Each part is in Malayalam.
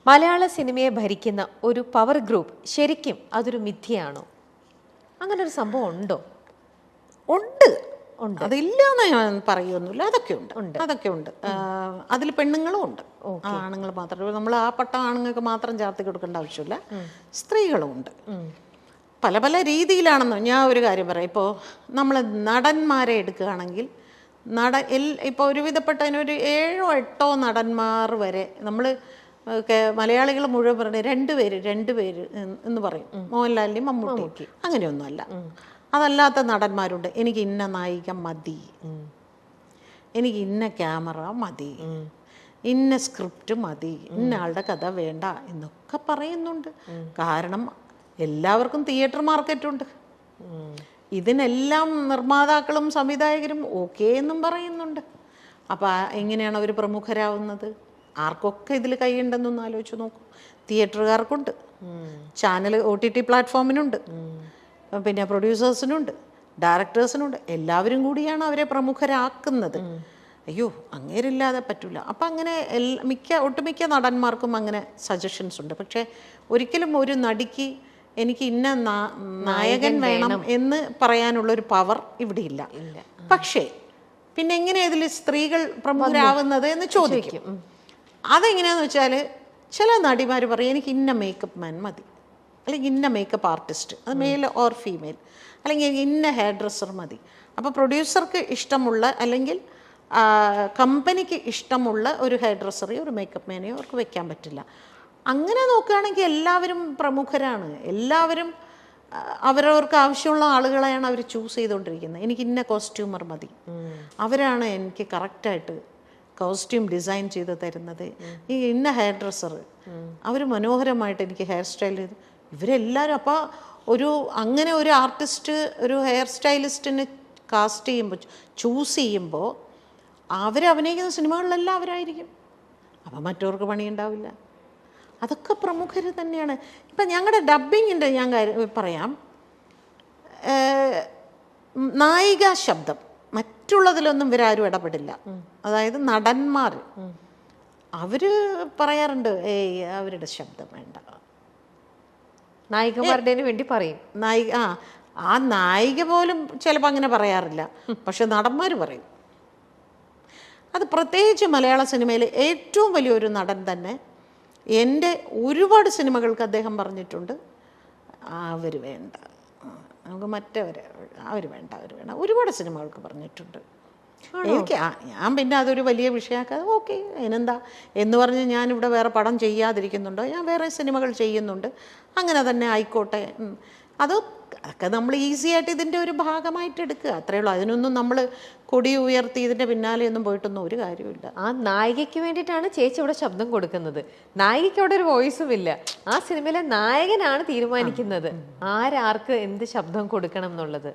മലയാള സിനിമയെ ഭരിക്കുന്ന ഒരു പവർ ഗ്രൂപ്പ് ശരിക്കും അതൊരു മിഥ്യയാണോ? അങ്ങനെ ഒരു സംഭവം ഉണ്ടോ? ഉണ്ട്, അതില്ലാന്ന് ഞാൻ പറയുമൊന്നുമില്ല. അതൊക്കെ ഉണ്ട്. അതിൽ പെണ്ണുങ്ങളും ഉണ്ട്, ആണുങ്ങൾ മാത്രമല്ല. നമ്മൾ ആ പട്ടം ആണുങ്ങൾക്ക് മാത്രം ചാർത്തി കൊടുക്കേണ്ട ആവശ്യമില്ല, സ്ത്രീകളും ഉണ്ട്. പല പല രീതിയിലാണെന്ന് ഞാൻ ഒരു കാര്യം പറയാം. ഇപ്പോൾ നമ്മൾ നടന്മാരെ എടുക്കുകയാണെങ്കിൽ ഇപ്പോൾ ഒരുവിധപ്പെട്ടതിനൊരു 7 or 8 നടന്മാർ വരെ നമ്മൾ മലയാളികൾ മുഴുവൻ പറഞ്ഞ രണ്ട് പേര് എന്ന് പറയും. മോഹൻലാലിൻ്റെയും മമ്മൂട്ടി അങ്ങനെയൊന്നുമല്ല. അതല്ലാത്ത നടന്മാരുണ്ട്. എനിക്ക് ഇന്ന നായിക മതി, എനിക്ക് ഇന്ന ക്യാമറ മതി, ഇന്ന സ്ക്രിപ്റ്റ് മതി, ഇന്ന ആളുടെ കഥ വേണ്ട എന്നൊക്കെ പറയുന്നുണ്ട്. കാരണം എല്ലാവർക്കും തിയേറ്റർ മാർക്കറ്റുണ്ട്. ഇതിനെല്ലാം നിർമ്മാതാക്കളും സംവിധായകരും ഓക്കെ എന്നും പറയുന്നുണ്ട്. അപ്പോൾ എങ്ങനെയാണ് അവർ പ്രമുഖരാകുന്നത്? ആർക്കൊക്കെ ഇതിൽ കൈയുണ്ടെന്നൊന്ന് ആലോചിച്ച് നോക്കും. തിയേറ്ററുകാർക്കുണ്ട്, ചാനൽ OTT പ്ലാറ്റ്ഫോമിനുണ്ട്, പിന്നെ പ്രൊഡ്യൂസേഴ്സിനുണ്ട്, ഡയറക്ടേഴ്സിനുണ്ട്. എല്ലാവരും കൂടിയാണ് അവരെ പ്രമുഖരാക്കുന്നത്. അയ്യോ, അങ്ങേരില്ലാതെ പറ്റില്ല. അപ്പം അങ്ങനെ ഒട്ടുമിക്ക നടന്മാർക്കും അങ്ങനെ സജഷൻസ് ഉണ്ട്. പക്ഷേ ഒരിക്കലും ഒരു നടിക്ക് എനിക്ക് ഇന്ന നായകൻ വേണം എന്ന് പറയാനുള്ളൊരു പവർ ഇവിടെ ഇല്ല. പക്ഷേ പിന്നെ എങ്ങനെയാണ് ഇതിൽ സ്ത്രീകൾ പ്രമുഖരാകുന്നത് എന്ന് ചോദിക്കും. അതെങ്ങനെയാന്ന് വെച്ചാൽ ചില നടിമാർ പറയും എനിക്ക് ഇന്ന മേക്കപ്പ് മാൻ മതി, അല്ലെങ്കിൽ ഇന്ന മേക്കപ്പ് ആർട്ടിസ്റ്റ്, അത് മെയിൽ ഓർ ഫീമെയിൽ, അല്ലെങ്കിൽ ഇന്ന ഹെയർ ഡ്രസ്സർ മതി. അപ്പോൾ പ്രൊഡ്യൂസർക്ക് ഇഷ്ടമുള്ള അല്ലെങ്കിൽ കമ്പനിക്ക് ഇഷ്ടമുള്ള ഒരു ഹെയർ ഡ്രസ്സറെയോ ഒരു മേക്കപ്പ് മാനെയോ അവർക്ക് വെക്കാൻ പറ്റില്ല. അങ്ങനെ നോക്കുകയാണെങ്കിൽ എല്ലാവരും പ്രമുഖരാണ്. എല്ലാവരും അവരവർക്ക് ആവശ്യമുള്ള ആളുകളെയാണ് അവർ ചൂസ് ചെയ്തുകൊണ്ടിരിക്കുന്നത്. എനിക്ക് ഇന്ന കോസ്റ്റ്യൂമർ മതി, അവരാണ് എനിക്ക് കറക്റ്റായിട്ട് കോസ്റ്റ്യൂം ഡിസൈൻ ചെയ്ത് തരുന്നത്. ഈ ഇന്ന ഹെയർ ഡ്രസ്സർ, അവർ മനോഹരമായിട്ട് എനിക്ക് ഹെയർ സ്റ്റൈൽ ചെയ്ത്, ഇവരെല്ലാവരും. അപ്പോൾ അങ്ങനെ ഒരു ആർട്ടിസ്റ്റ് ഒരു ഹെയർ സ്റ്റൈലിസ്റ്റിനെ കാസ്റ്റ് ചെയ്യുമ്പോൾ ചൂസ് ചെയ്യുമ്പോൾ അവരഭിനയിക്കുന്ന സിനിമകളിലെല്ലാം അവരായിരിക്കും. അപ്പം മറ്റവർക്ക് പണിയുണ്ടാവില്ല. അതൊക്കെ പ്രമുഖർ തന്നെയാണ്. ഇപ്പം ഞങ്ങളുടെ ഡബ്ബിങ്ങിൻ്റെ ഞാൻ പറയാം, നായിക ശബ്ദം മറ്റുള്ളതിലൊന്നും ഇവരാരും ഇടപെടില്ല. അതായത് നടന്മാർ അവർ പറയാറുണ്ട്, അവരുടെ ശബ്ദം വേണ്ട, നായികമാരുടെ വേണ്ടി പറയും. ആ നായിക പോലും ചിലപ്പോൾ അങ്ങനെ പറയാറില്ല, പക്ഷെ നടന്മാർ പറയും. അത് പ്രത്യേകിച്ച് മലയാള സിനിമയിൽ ഏറ്റവും വലിയൊരു നടൻ തന്നെ എൻ്റെ ഒരുപാട് സിനിമകൾക്ക് അദ്ദേഹം പറഞ്ഞിട്ടുണ്ട്, അവർ വേണ്ട, നമുക്ക് അവർ വേണ്ട. ഒരുപാട് സിനിമകൾക്ക് പറഞ്ഞിട്ടുണ്ട്. ഞാൻ പിന്നെ അതൊരു വലിയ വിഷയമാക്കാതെ ഓക്കെ അതിനെന്താ എന്ന് പറഞ്ഞ് ഞാനിവിടെ വേറെ പടം ചെയ്യാതിരിക്കുന്നുണ്ടോ, ഞാൻ വേറെ സിനിമകൾ ചെയ്യുന്നുണ്ട്, അങ്ങനെ തന്നെ ആയിക്കോട്ടെ. അതൊക്കെ നമ്മൾ ഈസി ആയിട്ട് ഇതിൻ്റെ ഒരു ഭാഗമായിട്ട് എടുക്കുക, അത്രയേ ഉള്ളൂ. അതിനൊന്നും നമ്മൾ കൊടി ഉയർത്തി ഇതിൻ്റെ പിന്നാലെയൊന്നും പോയിട്ടൊന്നും ഒരു കാര്യമില്ല. ആ നായികയ്ക്ക് വേണ്ടിയിട്ടാണ് ചേച്ചി ഇവിടെ ശബ്ദം കൊടുക്കുന്നത്. നായികയ്ക്ക് അവിടെ ഒരു വോയിസും ഇല്ല. ആ സിനിമയിലെ നായകനാണ് തീരുമാനിക്കുന്നത് ആർക്ക് എന്ത് ശബ്ദം കൊടുക്കണം എന്നുള്ളത്.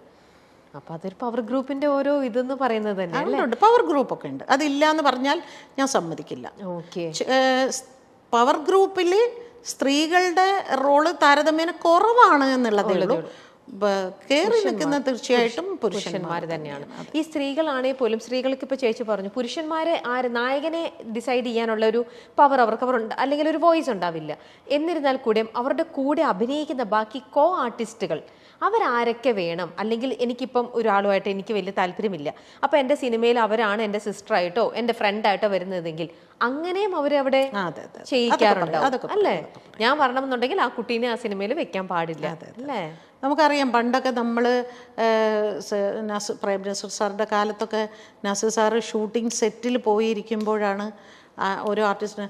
അപ്പൊ അതൊരു പവർ ഗ്രൂപ്പിന്റെ ഓരോ ഇതെന്ന് പറയുന്നത് തന്നെ പവർ ഗ്രൂപ്പ് ഒക്കെ ഉണ്ട്. അതില്ല എന്ന് പറഞ്ഞാൽ ഞാൻ സമ്മതിക്കില്ല. ഓക്കെ, പവർ ഗ്രൂപ്പിൽ സ്ത്രീകളുടെ റോള് താരതമ്യേന കുറവാണ് എന്നുള്ളതേ ഉള്ളൂ. കയറി നിൽക്കുന്ന തീർച്ചയായിട്ടും പുരുഷന്മാർ തന്നെയാണ്. ഈ സ്ത്രീകളാണെങ്കിൽ പോലും, സ്ത്രീകൾക്ക് ഇപ്പൊ ചേച്ചി പറഞ്ഞു, പുരുഷന്മാരെ നായകനെ ഡിസൈഡ് ചെയ്യാനുള്ള ഒരു പവർ അവർക്ക് അല്ലെങ്കിൽ ഒരു വോയിസ് ഉണ്ടാവില്ല. എന്നിരുന്നാൽ കൂടെ അവരുടെ കൂടെ അഭിനയിക്കുന്ന ബാക്കി കോ ആർട്ടിസ്റ്റുകൾ അവരാരൊക്കെ വേണം, അല്ലെങ്കിൽ എനിക്കിപ്പം ഒരാളുമായിട്ട് എനിക്ക് വലിയ താല്പര്യമില്ല, അപ്പം എൻ്റെ സിനിമയിൽ അവരാണ് എൻ്റെ സിസ്റ്ററായിട്ടോ എൻ്റെ ഫ്രണ്ടായിട്ടോ വരുന്നതെങ്കിൽ അങ്ങനെയും അവരവിടെ ചെയ്യിക്കാറുണ്ടാവും അല്ലേ? ഞാൻ വരണമെന്നുണ്ടെങ്കിൽ ആ കുട്ടീനെ ആ സിനിമയിൽ വെക്കാൻ പാടില്ല അല്ലേ? നമുക്കറിയാം പണ്ടൊക്കെ നമ്മൾ പ്രേം നസീർ സാറിൻ്റെ കാലത്തൊക്കെ നസീർ സാറ് ഷൂട്ടിംഗ് സെറ്റിൽ പോയിരിക്കുമ്പോഴാണ് ഓരോ ആർട്ടിസ്റ്റിന്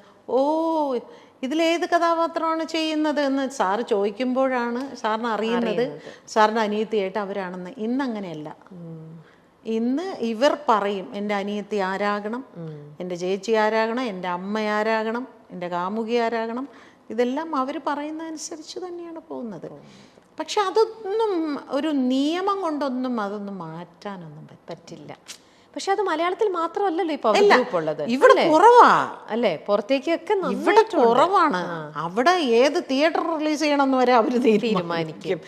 ഇതിലേത് കഥാപാത്രമാണ് ചെയ്യുന്നത് എന്ന് സാറ് ചോദിക്കുമ്പോഴാണ് സാറിന് അറിയുന്നത് സാറിൻ്റെ അനിയത്തിയായിട്ട് അവരാണെന്ന്. ഇന്നങ്ങനെയല്ല. ഇന്ന് ഇവർ പറയും എൻ്റെ അനിയത്തി ആരാകണം, എൻ്റെ ചേച്ചി ആരാകണം, എൻ്റെ അമ്മ ആരാകണം, എൻ്റെ കാമുകി ആരാകണം, ഇതെല്ലാം അവർ പറയുന്നതനുസരിച്ച് തന്നെയാണ് പോകുന്നത്. പക്ഷെ അതൊന്നും ഒരു നിയമം കൊണ്ടൊന്നും അതൊന്നും മാറ്റാനൊന്നും പറ്റില്ല. പക്ഷെ അത് മലയാളത്തിൽ മാത്രമല്ലല്ലോ ഇപ്പൊ ഗ്രൂപ്പ് ഉള്ളത്. ഇവിടെ കുറവാ അല്ലേ? പുറത്തേക്കൊക്കെ ഇവിടെ കുറവാണ്. അവിടെ ഏത് തിയേറ്റർ റിലീസ് ചെയ്യണമെന്ന് വരെ അവർ തീരുമാനിക്കും.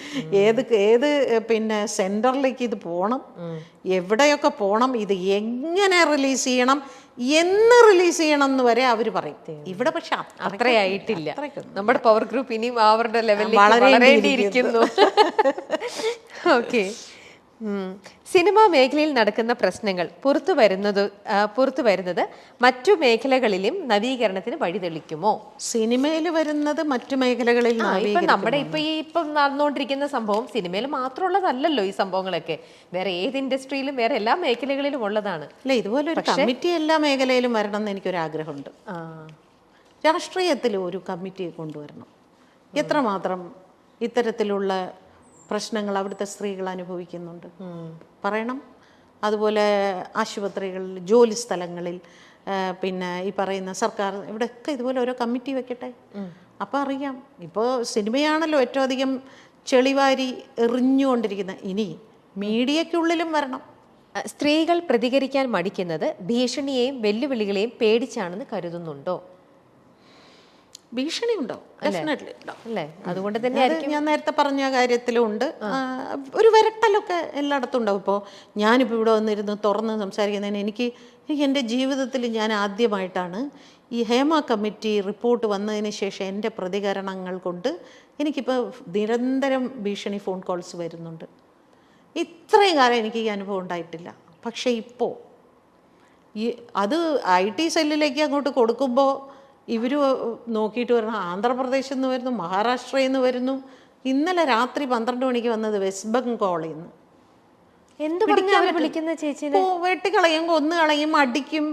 ഏത് പിന്നെ സെന്ററിലേക്ക് ഇത് പോകണം, എവിടെയൊക്കെ പോകണം, ഇത് എങ്ങനെ റിലീസ് ചെയ്യണം, എന്ന് റിലീസ് ചെയ്യണം എന്ന് വരെ അവർ പറയും. ഇവിടെ പക്ഷെ അത്രയായിട്ടില്ല. അത്രയ്ക്കൊന്നും. നമ്മുടെ പവർ ഗ്രൂപ്പ് ഇനിയും അവരുടെ ലെവലിൽ വളരേണ്ടിയിരിക്കുന്നു. ഓക്കെ. സിനിമാ മേഖലയിൽ നടക്കുന്ന പ്രശ്നങ്ങൾ പുറത്തു വരുന്നത് മറ്റു മേഖലകളിലും നവീകരണത്തിന് വഴിതെളിക്കുമോ? സിനിമയിൽ വരുന്നത് മറ്റു മേഖലകളിൽ ഇപ്പം നടന്നുകൊണ്ടിരിക്കുന്ന സംഭവം സിനിമയിൽ മാത്രമുള്ളതല്ലല്ലോ. ഈ സംഭവങ്ങളൊക്കെ വേറെ ഏത് ഇൻഡസ്ട്രിയിലും വേറെ എല്ലാ മേഖലകളിലും ഉള്ളതാണ്. അല്ല, ഇതുപോലെ ഒരു കമ്മിറ്റി എല്ലാ മേഖലയിലും വരണം എന്ന് എനിക്കൊരാഗ്രഹമുണ്ട്. രാഷ്ട്രീയത്തിൽ ഒരു കമ്മിറ്റി കൊണ്ടുവരണം. എത്രമാത്രം ഇത്തരത്തിലുള്ള പ്രശ്നങ്ങൾ അവിടുത്തെ സ്ത്രീകൾ അനുഭവിക്കുന്നുണ്ട് പറയണം. അതുപോലെ ആശുപത്രികളിൽ, ജോലി സ്ഥലങ്ങളിൽ, പിന്നെ ഈ പറയുന്ന സർക്കാർ, ഇവിടെയൊക്കെ ഇതുപോലെ ഓരോ കമ്മിറ്റി വെക്കട്ടെ. അപ്പോൾ അറിയാം. ഇപ്പോൾ സിനിമയാണല്ലോ ഏറ്റവും അധികം ചെളിവാരി എറിഞ്ഞുകൊണ്ടിരിക്കുന്നത്. ഇനി മീഡിയയ്ക്കുള്ളിലും വരണം. സ്ത്രീകൾ പ്രതികരിക്കാൻ മടിക്കുന്നത് ഭീഷണിയെയും വെല്ലുവിളികളെയും പേടിച്ചാണെന്ന് കരുതുന്നുണ്ടോ? ഭീഷണി ഉണ്ടാവും, ഡെഫിനറ്റ്ലി ഉണ്ടാവും അല്ലേ? അതുകൊണ്ട് തന്നെ ഞാൻ നേരത്തെ പറഞ്ഞ കാര്യത്തിലും ഉണ്ട്. ഒരു വിരട്ടലൊക്കെ എല്ലായിടത്തും ഉണ്ടാവും. ഇപ്പോൾ ഞാനിപ്പോൾ ഇവിടെ വന്നിരുന്ന് തുറന്ന് സംസാരിക്കുന്നതിന് എനിക്ക് എൻ്റെ ജീവിതത്തിൽ ഞാൻ ആദ്യമായിട്ടാണ് ഈ ഹേമ കമ്മിറ്റി റിപ്പോർട്ട് വന്നതിന് ശേഷം എൻ്റെ പ്രതികരണങ്ങൾ കൊണ്ട് എനിക്കിപ്പോൾ നിരന്തരം ഭീഷണി ഫോൺ കോൾസ് വരുന്നുണ്ട്. ഇത്രയും കാലം എനിക്ക് ഈ അനുഭവം ഉണ്ടായിട്ടില്ല. പക്ഷേ ഇപ്പോൾ അത് IT സെല്ലിലേക്ക് അങ്ങോട്ട് കൊടുക്കുമ്പോൾ ഇവർ നോക്കിയിട്ട് വരണം, ആന്ധ്രാപ്രദേശിൽ നിന്ന് വരുന്നു, മഹാരാഷ്ട്രയിൽ നിന്ന് വരുന്നു. ഇന്നലെ രാത്രി 12 മണിക്ക് വന്നത് വെസ്റ്റ് ബംഗാളിൽ നിന്ന്. എന്ത് വിളിക്കുന്ന ചേച്ചി? വെട്ടിക്കളയും, കൊന്നുകളയും, അടിക്കും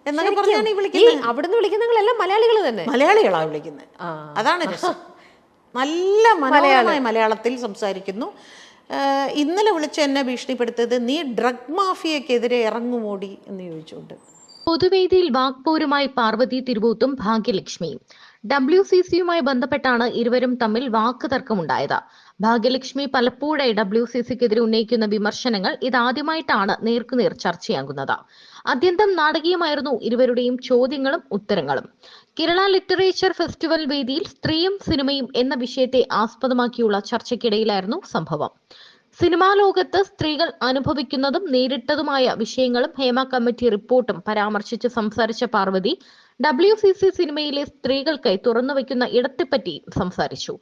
എന്നൊക്കെ പറഞ്ഞാണ് ഈ വിളിക്കുന്നത്. അവിടുന്ന് വിളിക്കുന്നവങ്ങളെല്ലാം മലയാളികൾ തന്നെ, മലയാളികളാണ് വിളിക്കുന്നത്. അതാണ് രസം. നല്ല മനോഹരമായ മലയാളത്തിൽ സംസാരിക്കുന്നു. ഇന്നലെ വിളിച്ച് എന്നെ ഭീഷണിപ്പെടുത്തിയത് നീ ഡ്രഗ് മാഫിയക്കെതിരെ ഇറങ്ങുമോടി എന്ന് ചോദിച്ചുകൊണ്ട്. പൊതുവേദിയിൽ വാക്പോരുമായി പാർവതി തിരുവോത്തും ഭാഗ്യലക്ഷ്മിയും. WCCയുമായി ബന്ധപ്പെട്ടാണ് ഇരുവരും തമ്മിൽ വാക്ക് തർക്കമുണ്ടായത്. ഭാഗ്യലക്ഷ്മി പലപ്പോഴായി WCCക്കെതിരെ ഉന്നയിക്കുന്ന വിമർശനങ്ങൾ ഇതാദ്യമായിട്ടാണ് നേർക്കുനേർ ചർച്ചയാകുന്നത്. അത്യന്തം നാടകീയമായിരുന്നു ഇരുവരുടെയും ചോദ്യങ്ങളും ഉത്തരങ്ങളും. കേരള ലിറ്ററേച്ചർ ഫെസ്റ്റിവൽ വേദിയിൽ സ്ത്രീയും സിനിമയും എന്ന വിഷയത്തെ ആസ്പദമാക്കിയുള്ള ചർച്ചയ്ക്കിടയിലായിരുന്നു സംഭവം. സിനിമാ ലോകത്ത് സ്ത്രീകൾ അനുഭവിക്കുന്നതും നേരിട്ടതുമായ വിഷയങ്ങളും ഹേമ കമ്മിറ്റി റിപ്പോർട്ടും പരാമർശിച്ച് സംസാരിച്ച പാർവതി WCC സിനിമയിലെ സ്ത്രീകൾക്കായി തുറന്നുവെക്കുന്ന ഇടത്തെപ്പറ്റി സംസാരിച്ചു.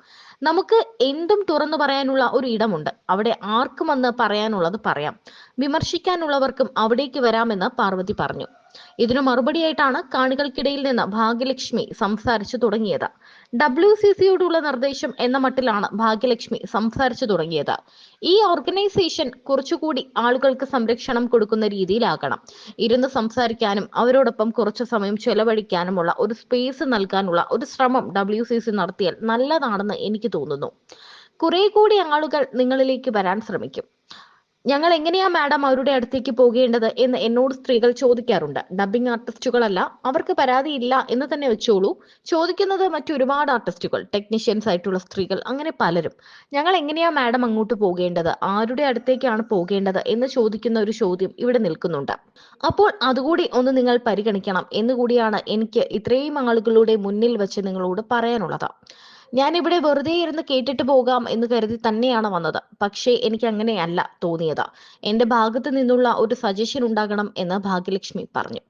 നമുക്ക് എന്തും തുറന്നു പറയാനുള്ള ഒരു ഇടമുണ്ട്. അവിടെ ആർക്കും വന്ന് പറയാനുള്ളത് പറയാം. വിമർശിക്കാനുള്ളവർക്കും അവിടേക്ക് വരാമെന്ന് പാർവതി പറഞ്ഞു. ഇതിനു മറുപടിയായിട്ടാണ് കാണികൾക്കിടയിൽ നിന്ന് ഭാഗ്യലക്ഷ്മി സംസാരിച്ചു തുടങ്ങിയത്. WCCയോടുള്ള നിർദ്ദേശം എന്ന മട്ടിലാണ് ഭാഗ്യലക്ഷ്മി സംസാരിച്ചു തുടങ്ങിയത്. ഈ ഓർഗനൈസേഷൻ കുറച്ചുകൂടി ആളുകൾക്ക് സംരക്ഷണം കൊടുക്കുന്ന രീതിയിലാകണം. ഇരുന്ന് സംസാരിക്കാനും അവരോടൊപ്പം കുറച്ചു സമയം ചെലവഴിക്കാനുമുള്ള ഒരു സ്പേസ് നൽകാനുള്ള ഒരു ശ്രമം WCC നടത്തിയാൽ നല്ലതാണെന്ന് എനിക്ക് തോന്നുന്നു. കുറെ കൂടി ആളുകൾ നിങ്ങളിലേക്ക് വരാൻ ശ്രമിക്കും. ഞങ്ങൾ എങ്ങനെയാ മാഡം അവരുടെ അടുത്തേക്ക് പോകേണ്ടത് എന്ന് എന്നോട് സ്ത്രീകൾ ചോദിക്കാറുണ്ട്. ഡബ്ബിംഗ് ആർട്ടിസ്റ്റുകളല്ല, അവർക്ക് പരാതിയില്ല എന്ന് തന്നെ വെച്ചോളൂ. ചോദിക്കുന്നത് മറ്റൊരുപാട് ആർട്ടിസ്റ്റുകൾ, ടെക്നീഷ്യൻസ് ആയിട്ടുള്ള സ്ത്രീകൾ, അങ്ങനെ പലരും. ഞങ്ങൾ എങ്ങനെയാ മാഡം അങ്ങോട്ട് പോകേണ്ടത്, ആരുടെ അടുത്തേക്കാണ് പോകേണ്ടത് എന്ന് ചോദിക്കുന്ന ഒരു ചോദ്യം ഇവിടെ നിൽക്കുന്നുണ്ട്. അപ്പോൾ അതുകൂടി ഒന്ന് നിങ്ങൾ പരിഗണിക്കണം എന്നുകൂടിയാണ് എനിക്ക് ഇത്രയും ആളുകളുടെ മുന്നിൽ വെച്ച് നിങ്ങളോട് പറയാനുള്ളത്. ഞാൻ ഇവിടെ വെറുതെ ഇരുന്ന് കേട്ടിട്ട് പോകാം എന്ന് കരുതി തന്നെയാണ് വന്നത്. പക്ഷേ എനിക്ക് അങ്ങനെയല്ല തോന്നിയത്. എന്റെ ഭാഗത്ത് നിന്നുള്ള ഒരു സജഷൻ ഉണ്ടാകണം എന്ന് ഭാഗ്യലക്ഷ്മി പറഞ്ഞു.